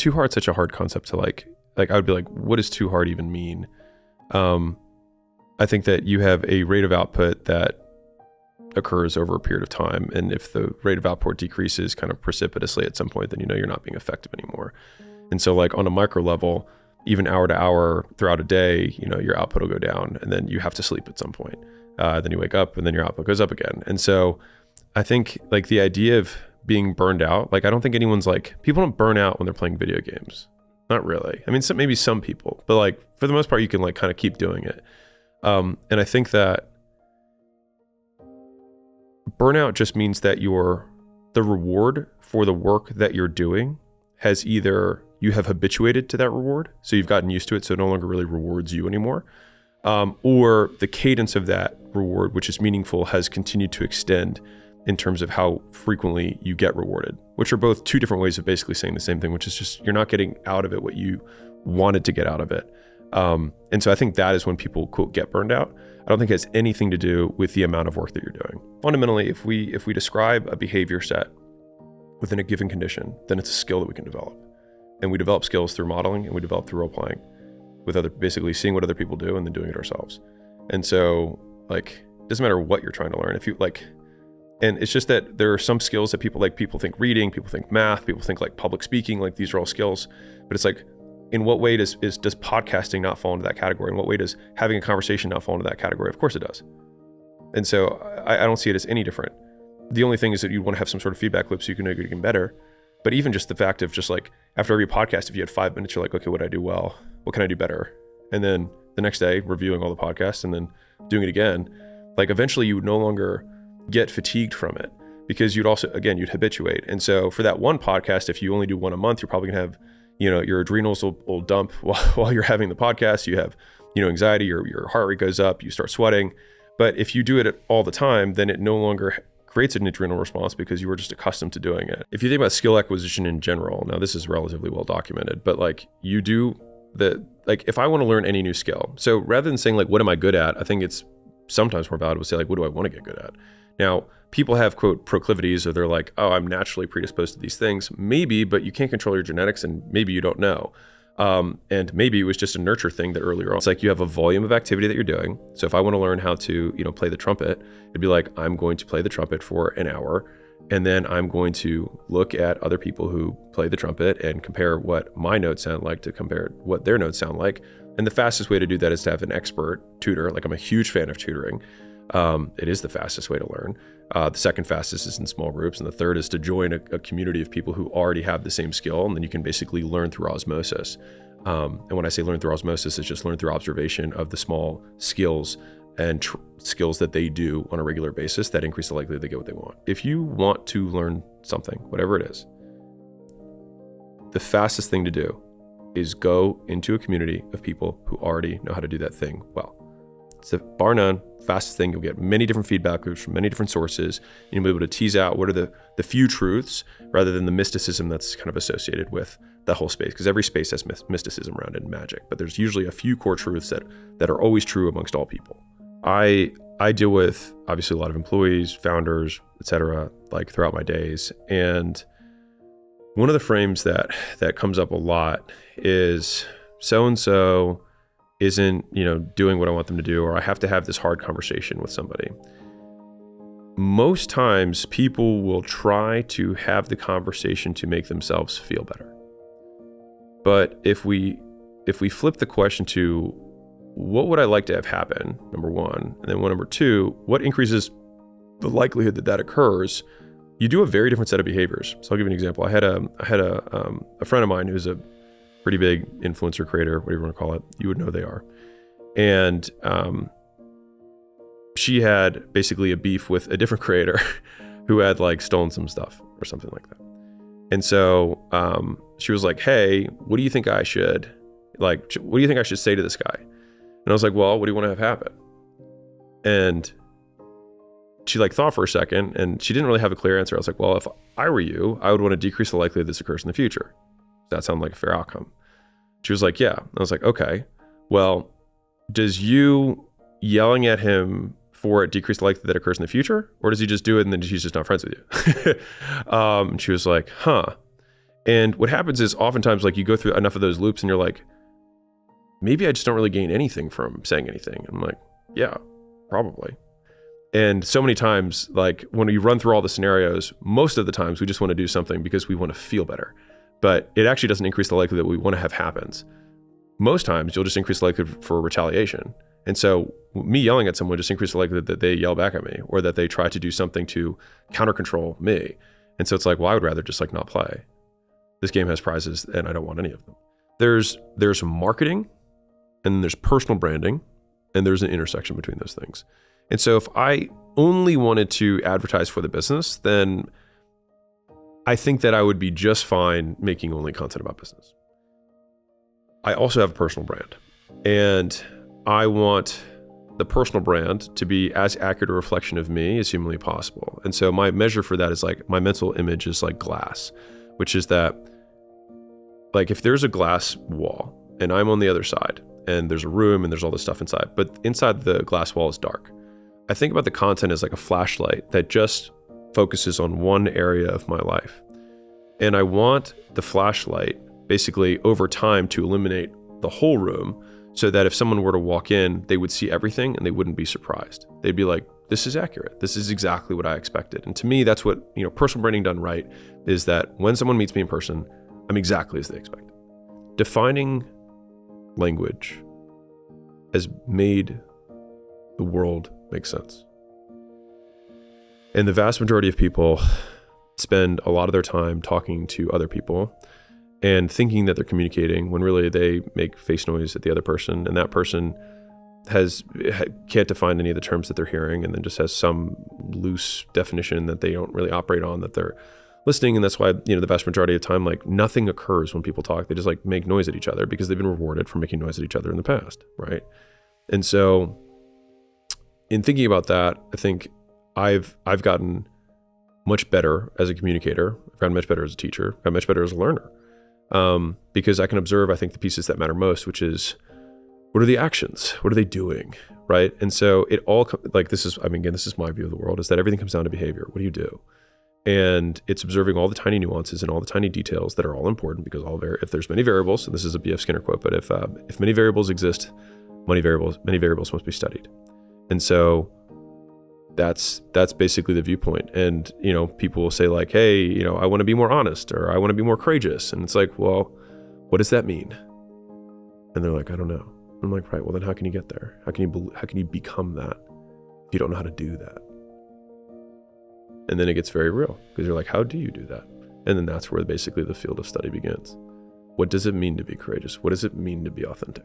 too hard such a hard concept to like I would be like, what does too hard even mean? I think that you have a rate of output that occurs over a period of time. And if the rate of output decreases kind of precipitously at some point, then you know you're not being effective anymore. And so like on a micro level, even hour to hour throughout a day, you know, your output will go down, and then you have to sleep at some point. Then you wake up and then your output goes up again. And so I think like the idea of being burned out, like I don't think anyone's like, people don't burn out when they're playing video games. Not really. I mean, maybe some people, but like for the most part, you can like kind of keep doing it. And I think that burnout just means that the reward for the work that you're doing has either you have habituated to that reward, so you've gotten used to it, so it no longer really rewards you anymore, or the cadence of that reward, which is meaningful, has continued to extend in terms of how frequently you get rewarded, which are both two different ways of basically saying the same thing, which is just you're not getting out of it what you wanted to get out of it. And so I think that is when people, quote, get burned out. I don't think it has anything to do with the amount of work that you're doing. Fundamentally, if we describe a behavior set within a given condition, then it's a skill that we can develop. And we develop skills through modeling, and we develop through role playing with basically seeing what other people do and then doing it ourselves. And so like, it doesn't matter what you're trying to learn. If you like, and it's just that there are some skills that people think reading, people think math, people think like public speaking, like these are all skills, but it's like, in what way does podcasting not fall into that category? In what way does having a conversation not fall into that category? Of course it does. And so I don't see it as any different. The only thing is that you want to have some sort of feedback loop so you can know you're getting better. But even just the fact of just like after every podcast, if you had 5 minutes, you're like, okay, what did I do well? What can I do better? And then the next day reviewing all the podcasts and then doing it again, like eventually you would no longer get fatigued from it because you'd habituate. And so for that one podcast, if you only do one a month, you're probably gonna have, you know, your adrenals will dump while you're having the podcast. You have, you know, anxiety, your heart rate goes up, you start sweating. But if you do it all the time, then it no longer creates an adrenal response because you were just accustomed to doing it. If you think about skill acquisition in general, now this is relatively well documented, but like you do like if I want to learn any new skill, so rather than saying like, what am I good at? I think it's sometimes more valuable to say like, what do I want to get good at? Now, people have, quote, proclivities, or they're like, oh, I'm naturally predisposed to these things. Maybe, but you can't control your genetics, and maybe you don't know. And maybe it was just a nurture thing that earlier on, it's like you have a volume of activity that you're doing. So if I want to learn how to, you know, play the trumpet, it'd be like, I'm going to play the trumpet for an hour, and then I'm going to look at other people who play the trumpet and compare what my notes sound like to compare what their notes sound like. And the fastest way to do that is to have an expert tutor. Like I'm a huge fan of tutoring. It is the fastest way to learn. The second fastest is in small groups. And the third is to join a community of people who already have the same skill. And then you can basically learn through osmosis. And when I say learn through osmosis, it's just learn through observation of the small skills and skills that they do on a regular basis that increase the likelihood they get what they want. If you want to learn something, whatever it is, the fastest thing to do is go into a community of people who already know how to do that thing well. It's the bar none fastest thing. You'll get many different feedback loops from many different sources. You'll be able to tease out what are the few truths rather than the mysticism that's kind of associated with the whole space, because every space has mysticism around it and magic, but there's usually a few core truths that are always true amongst all people. I deal with obviously a lot of employees, founders, etc., like throughout my days, and one of the frames that comes up a lot is so-and-so isn't, you know, doing what I want them to do, or I have to have this hard conversation with somebody. Most times people will try to have the conversation to make themselves feel better. But if we flip the question to what would I like to have happen, number one, and then number two, what increases the likelihood that occurs, you do a very different set of behaviors. So I'll give you an example. I had a friend of mine who's a pretty big influencer creator, whatever you want to call it. You would know they are. And she had basically a beef with a different creator who had like stolen some stuff or something like that. And so she was like, hey, what do you think I should say to this guy? And I was like, well, what do you want to have happen? And she like thought for a second and she didn't really have a clear answer. I was like, well, if I were you, I would want to decrease the likelihood this occurs in the future. Does that sound like a fair outcome? She was like, yeah. I was like, okay, well, does you yelling at him for it decrease the likelihood that occurs in the future? Or does he just do it and then he's just not friends with you? And she was like, huh. And what happens is oftentimes like you go through enough of those loops and you're like, maybe I just don't really gain anything from saying anything. I'm like, yeah, probably. And so many times, like when you run through all the scenarios, most of the times we just want to do something because we want to feel better. But it actually doesn't increase the likelihood that we want to have happens. Most times you'll just increase the likelihood for retaliation. And so me yelling at someone just increases the likelihood that they yell back at me or that they try to do something to counter control me. And so it's like, well, I would rather just like not play. This game has prizes and I don't want any of them. There's marketing and then there's personal branding and there's an intersection between those things. And so if I only wanted to advertise for the business, then I think that I would be just fine making only content about business. I also have a personal brand and I want the personal brand to be as accurate a reflection of me as humanly possible. And so my measure for that is like my mental image is like glass, which is that like if there's a glass wall and I'm on the other side and there's a room and there's all this stuff inside, but inside the glass wall is dark. I think about the content as like a flashlight that just focuses on one area of my life. And I want the flashlight basically over time to illuminate the whole room so that if someone were to walk in, they would see everything and they wouldn't be surprised. They'd be like, this is accurate. This is exactly what I expected. And to me, that's what, personal branding done right is that when someone meets me in person, I'm exactly as they expected. Defining language has made the world make sense. And the vast majority of people spend a lot of their time talking to other people and thinking that they're communicating when really they make face noise at the other person, and that person can't define any of the terms that they're hearing and then just has some loose definition that they don't really operate on that they're listening. And that's why, the vast majority of time, like nothing occurs when people talk. They just like make noise at each other because they've been rewarded for making noise at each other in the past, right? And so in thinking about that, I think I've gotten much better as a communicator. I've gotten much better as a teacher. I've gotten much better as a learner. Because I can observe, I think, the pieces that matter most, which is what are the actions? What are they doing? Right. And so it all this is my view of the world, is that everything comes down to behavior. What do you do? And it's observing all the tiny nuances and all the tiny details that are all important, because if there's many variables, and this is a B.F. Skinner quote, but if many variables exist, many variables must be studied. And so that's basically the viewpoint. And, people will say like, hey, I want to be more honest, or I want to be more courageous. And it's like, well, what does that mean? And they're like, I don't know. I'm like, right, well then how can you get there? How can you become that if you don't know how to do that? And then it gets very real, because you're like, how do you do that? And then that's where basically the field of study begins. What does it mean to be courageous? What does it mean to be authentic?